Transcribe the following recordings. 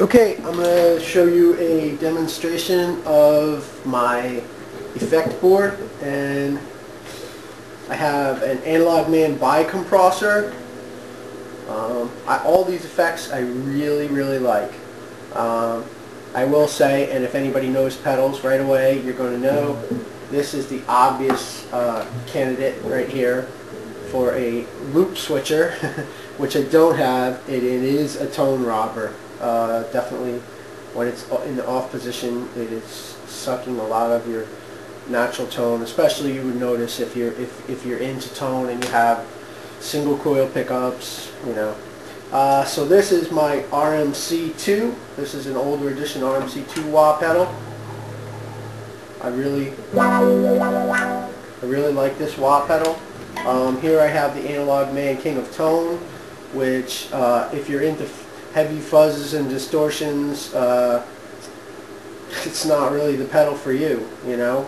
Okay, I'm going to show you a demonstration of my effect board, and I have an Analogman bi-compressor. All these effects I really like. I will say, and if anybody knows pedals right away, you're going to know this is the obvious candidate right here for a loop switcher, which I don't have. It is a tone robber. Definitely when it's in the off position, it is sucking a lot of your natural tone. Especially you would notice if you're into tone and you have single coil pickups, you know. So this is my RMC2. This is an older edition RMC2 wah pedal. I really like this wah pedal. Here I have the Analogman King of Tone, which if you're into heavy fuzzes and distortions, it's not really the pedal for you, you know.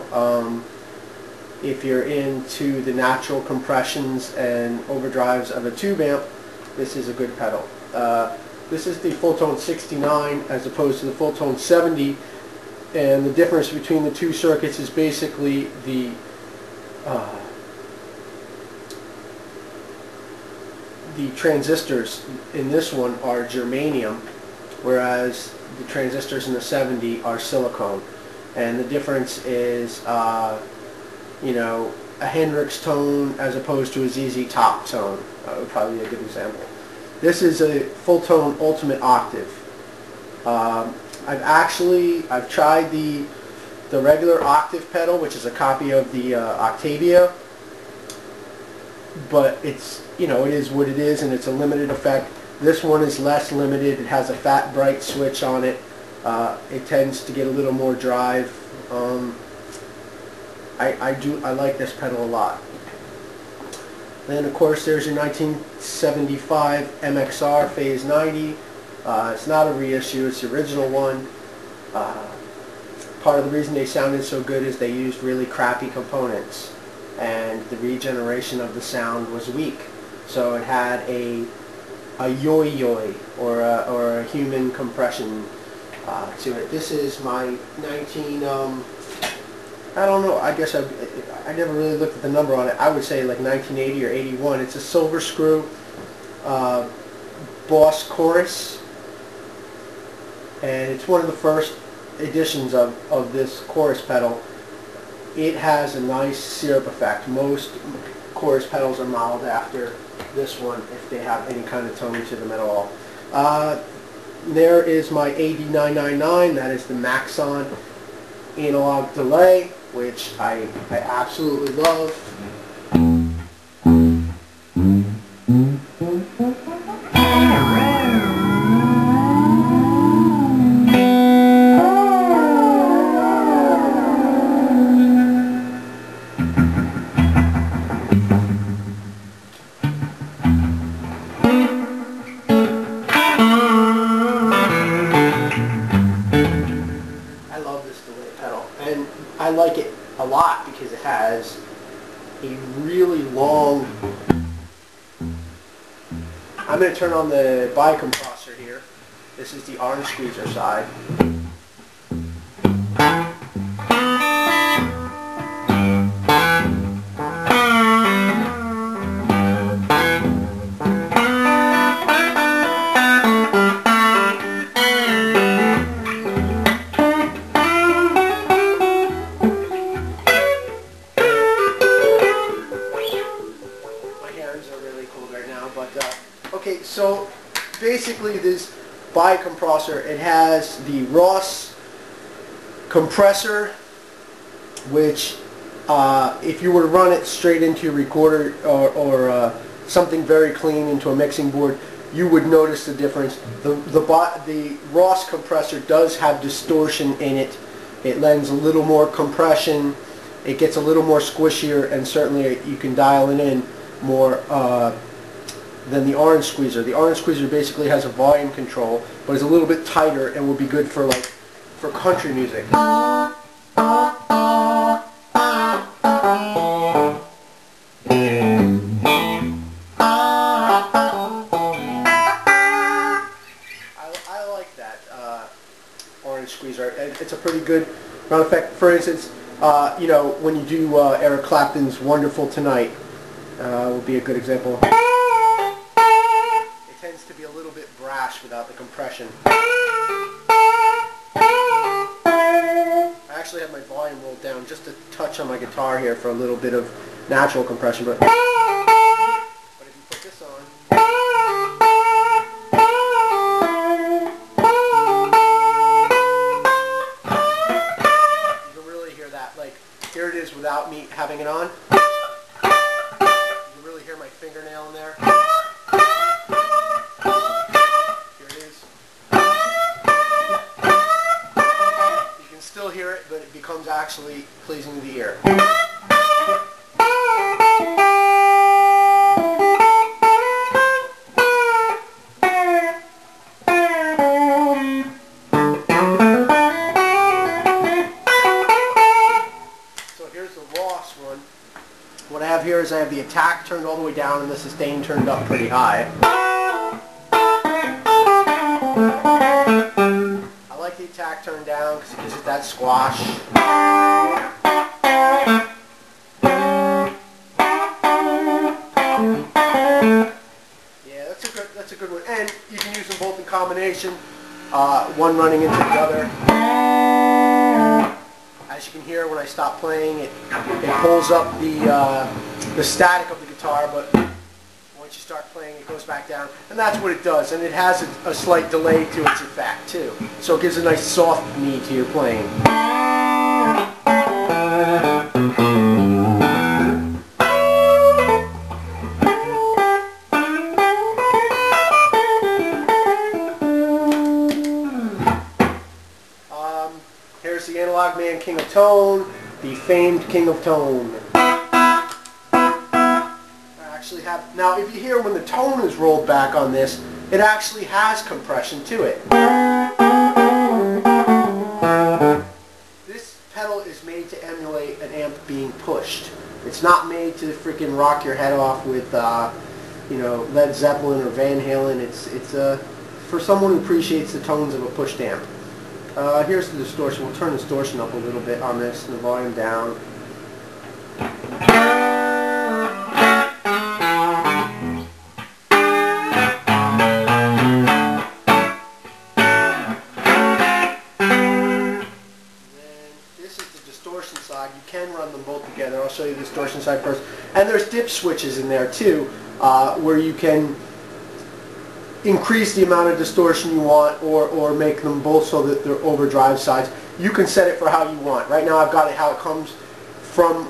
If you're into the natural compressions and overdrives of a tube amp, this is a good pedal. This is the Fulltone 69 as opposed to the Fulltone 70, and the difference between the two circuits is basically the transistors in this one are germanium, whereas the transistors in the 70 are silicone. And the difference is, you know, a Hendrix tone as opposed to a ZZ Top tone. That would probably be a good example. This is a Fulltone Ultimate Octave. I've tried the regular octave pedal, which is a copy of the Octavia, but it's, you know, it is what it is, and it's a limited effect. This one is less limited. It has a fat bright switch on it. It tends to get a little more drive. I like this pedal a lot. Then of course there's your 1975 MXR Phase 90. It's not a reissue, it's the original one. Part of the reason they sounded so good is they used really crappy components, and the regeneration of the sound was weak. So it had a yo-yo or a human compression to it. This is my 19 I don't know, I guess I never really looked at the number on it. I would say like 1980 or 81. It's a silver screw Boss Chorus, and it's one of the first editions of this chorus pedal. It has a nice syrup effect. Most chorus pedals are modeled after this one if they have any kind of tone to them at all. There is my AD999. That is the Maxxon analog delay, which I absolutely love. And I like it a lot because it has a really long... I'm going to turn on the bi-compressor here. This is the orange squeezer side. Okay, so basically this bi-compressor, it has the Ross compressor, which if you were to run it straight into your recorder or something very clean into a mixing board, you would notice the difference. The Ross compressor does have distortion in it. It lends a little more compression. It gets a little more squishier, and certainly you can dial it in more than the orange squeezer. The orange squeezer basically has a volume control, but is a little bit tighter and will be good for country music. I like that. ground effect. For instance, you know, when you do Eric Clapton's "Wonderful Tonight," would be a good example. It tends to be a little bit brash without the compression. I actually have my volume rolled down just a touch on my guitar here for a little bit of natural compression, but if you put this on, you can really hear that. Like, here it is without me having it on. You can really hear my fingernail in there. Here it is. You can still hear it, but it becomes actually pleasing to the ear. What I have here is I have the attack turned all the way down and the sustain turned up pretty high. I like the attack turned down because it gives it that squash. Yeah, that's a good one. And you can use them both in combination, one running into the other. As you can hear, when I stop playing, it pulls up the static of the guitar, but once you start playing, it goes back down, and that's what it does. And it has a slight delay to its effect too, so it gives a nice soft knee to your playing. Here's the Analogman King of Tone, the famed King of Tone. Now, if you hear when the tone is rolled back on this, it actually has compression to it. This pedal is made to emulate an amp being pushed. It's not made to freaking rock your head off with, you know, Led Zeppelin or Van Halen. It's for someone who appreciates the tones of a pushed amp. Here's the distortion. We'll turn the distortion up a little bit on this and the volume down. Side. You can run them both together. I'll show you the distortion side first. And there's dip switches in there too, where you can increase the amount of distortion you want or make them both so that they're overdrive sides. You can set it for how you want. Right now I've got it how it comes from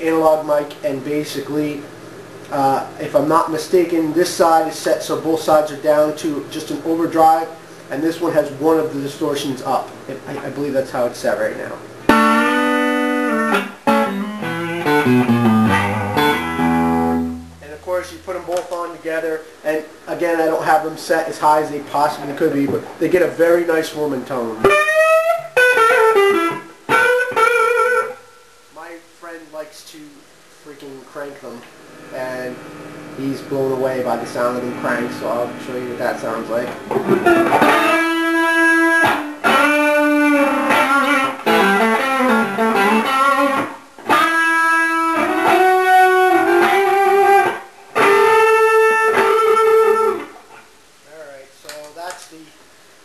analog mic, and basically if I'm not mistaken, this side is set so both sides are down to just an overdrive, and this one has one of the distortions up. I believe that's how it's set right now. And of course you put them both on together, and again I don't have them set as high as they possibly could be, but they get a very nice woman tone. My friend likes to freaking crank them, and he's blown away by the sound of them crank, so I'll show you what that sounds like.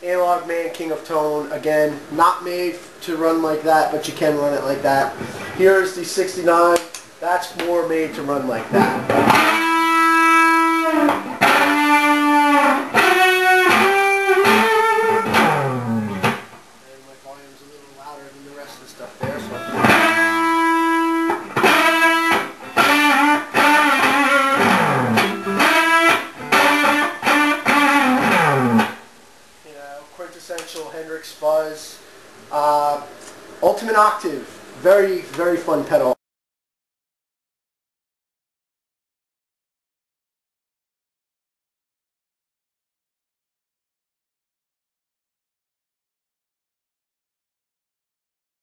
Analogman King of Tone, again, not made to run like that, but you can run it like that. Here's the 69, that's more made to run like that. And my volume's a little louder than the rest of the stuff there, so quintessential Hendrix Fuzz. Ultimate Octave, very, very fun pedal.